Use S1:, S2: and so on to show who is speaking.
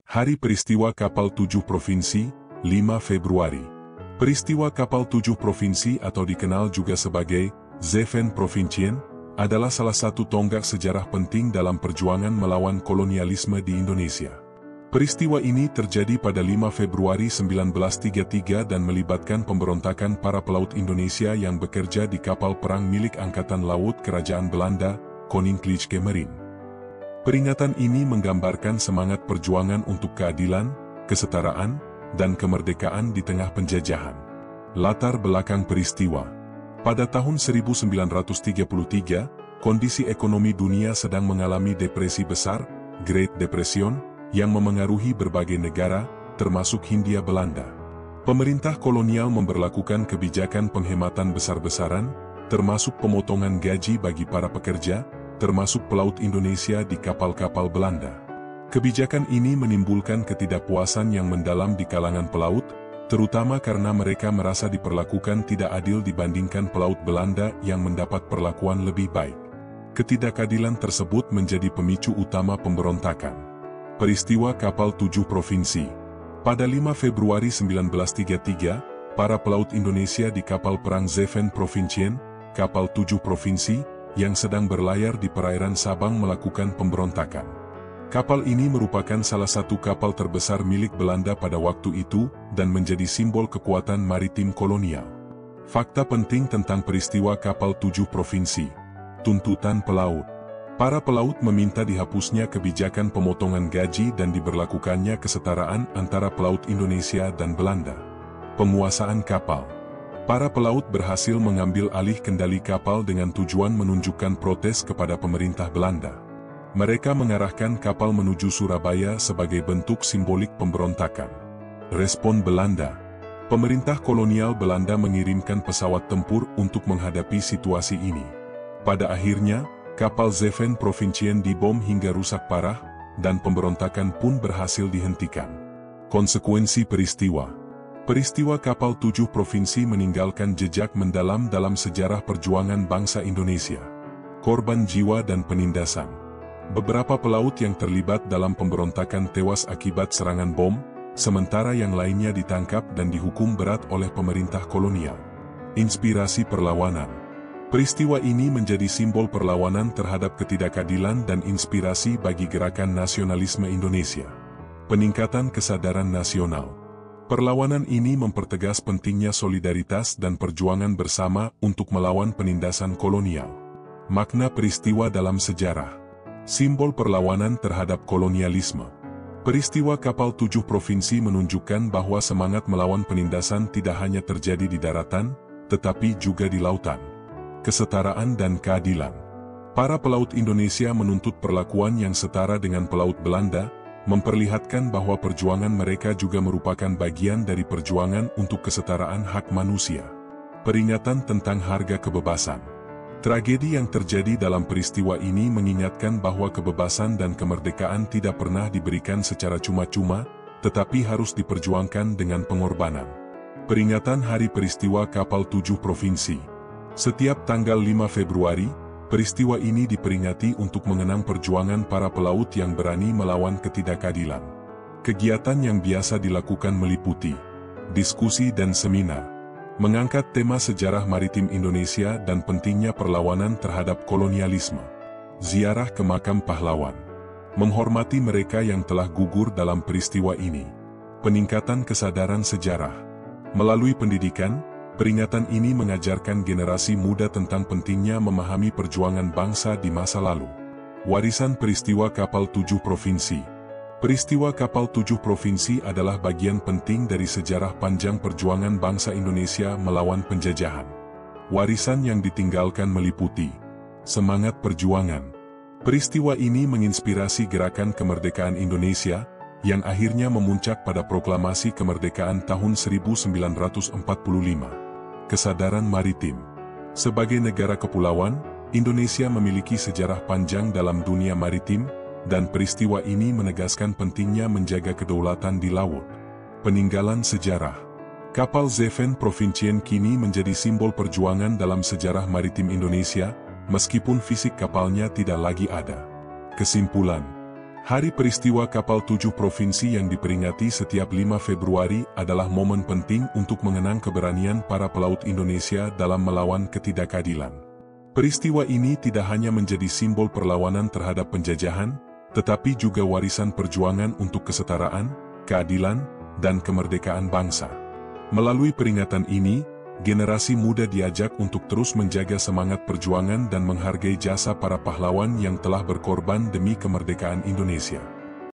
S1: Hari Peristiwa Kapal 7 Provinsi, 5 Februari. Peristiwa Kapal 7 Provinsi atau dikenal juga sebagai Zeven Provincien, adalah salah satu tonggak sejarah penting dalam perjuangan melawan kolonialisme di Indonesia. Peristiwa ini terjadi pada 5 Februari 1933 dan melibatkan pemberontakan para pelaut Indonesia yang bekerja di kapal perang milik Angkatan Laut Kerajaan Belanda, Koninklijke Marine. Peringatan ini menggambarkan semangat perjuangan untuk keadilan, kesetaraan, dan kemerdekaan di tengah penjajahan. Latar belakang peristiwa. Pada tahun 1933, kondisi ekonomi dunia sedang mengalami depresi besar, Great Depression, yang memengaruhi berbagai negara, termasuk Hindia Belanda. Pemerintah kolonial memberlakukan kebijakan penghematan besar-besaran, termasuk pemotongan gaji bagi para pekerja, termasuk pelaut Indonesia di kapal-kapal Belanda. Kebijakan ini menimbulkan ketidakpuasan yang mendalam di kalangan pelaut, terutama karena mereka merasa diperlakukan tidak adil dibandingkan pelaut Belanda yang mendapat perlakuan lebih baik. Ketidakadilan tersebut menjadi pemicu utama pemberontakan. Peristiwa Kapal 7 Provinsi. Pada 5 Februari 1933, para pelaut Indonesia di kapal perang Zeven Provincien, kapal 7 provinsi, yang sedang berlayar di perairan Sabang melakukan pemberontakan. Kapal ini merupakan salah satu kapal terbesar milik Belanda pada waktu itu dan menjadi simbol kekuatan maritim kolonial. Fakta penting tentang peristiwa Kapal 7 Provinsi. Tuntutan pelaut. Para pelaut meminta dihapusnya kebijakan pemotongan gaji dan diberlakukannya kesetaraan antara pelaut Indonesia dan Belanda. Penguasaan kapal. Para pelaut berhasil mengambil alih kendali kapal dengan tujuan menunjukkan protes kepada pemerintah Belanda. Mereka mengarahkan kapal menuju Surabaya sebagai bentuk simbolik pemberontakan. Respon Belanda. Pemerintah kolonial Belanda mengirimkan pesawat tempur untuk menghadapi situasi ini. Pada akhirnya, kapal Zeven Provincien dibom hingga rusak parah, dan pemberontakan pun berhasil dihentikan. Konsekuensi peristiwa. Peristiwa Kapal 7 Provinsi meninggalkan jejak mendalam dalam sejarah perjuangan bangsa Indonesia. Korban jiwa dan penindasan. Beberapa pelaut yang terlibat dalam pemberontakan tewas akibat serangan bom, sementara yang lainnya ditangkap dan dihukum berat oleh pemerintah kolonial. Inspirasi perlawanan. Peristiwa ini menjadi simbol perlawanan terhadap ketidakadilan dan inspirasi bagi gerakan nasionalisme Indonesia. Peningkatan kesadaran nasional. Perlawanan ini mempertegas pentingnya solidaritas dan perjuangan bersama untuk melawan penindasan kolonial. Makna peristiwa dalam sejarah. Simbol perlawanan terhadap kolonialisme. Peristiwa Kapal 7 Provinsi menunjukkan bahwa semangat melawan penindasan tidak hanya terjadi di daratan, tetapi juga di lautan. Kesetaraan dan keadilan. Para pelaut Indonesia menuntut perlakuan yang setara dengan pelaut Belanda, memperlihatkan bahwa perjuangan mereka juga merupakan bagian dari perjuangan untuk kesetaraan hak manusia. Peringatan tentang harga kebebasan. Tragedi yang terjadi dalam peristiwa ini mengingatkan bahwa kebebasan dan kemerdekaan tidak pernah diberikan secara cuma-cuma, tetapi harus diperjuangkan dengan pengorbanan. Peringatan Hari Peristiwa Kapal 7 Provinsi. Setiap tanggal 5 Februari, peristiwa ini diperingati untuk mengenang perjuangan para pelaut yang berani melawan ketidakadilan. Kegiatan yang biasa dilakukan meliputi diskusi dan seminar, mengangkat tema sejarah maritim Indonesia dan pentingnya perlawanan terhadap kolonialisme, ziarah ke makam pahlawan, menghormati mereka yang telah gugur dalam peristiwa ini, peningkatan kesadaran sejarah. Melalui pendidikan, peringatan ini mengajarkan generasi muda tentang pentingnya memahami perjuangan bangsa di masa lalu. Warisan Peristiwa Kapal 7 Provinsi. Peristiwa Kapal 7 Provinsi adalah bagian penting dari sejarah panjang perjuangan bangsa Indonesia melawan penjajahan. Warisan yang ditinggalkan meliputi semangat perjuangan. Peristiwa ini menginspirasi gerakan kemerdekaan Indonesia, yang akhirnya memuncak pada proklamasi kemerdekaan tahun 1945. Kesadaran maritim. Sebagai negara kepulauan, Indonesia memiliki sejarah panjang dalam dunia maritim, dan peristiwa ini menegaskan pentingnya menjaga kedaulatan di laut. Peninggalan sejarah. Kapal Zeven Provincien kini menjadi simbol perjuangan dalam sejarah maritim Indonesia, meskipun fisik kapalnya tidak lagi ada. Kesimpulan. Hari peristiwa Kapal 7 Provinsi yang diperingati setiap 5 Februari adalah momen penting untuk mengenang keberanian para pelaut Indonesia dalam melawan ketidakadilan. Peristiwa ini tidak hanya menjadi simbol perlawanan terhadap penjajahan, tetapi juga warisan perjuangan untuk kesetaraan, keadilan, dan kemerdekaan bangsa. Melalui peringatan ini, generasi muda diajak untuk terus menjaga semangat perjuangan dan menghargai jasa para pahlawan yang telah berkorban demi kemerdekaan Indonesia.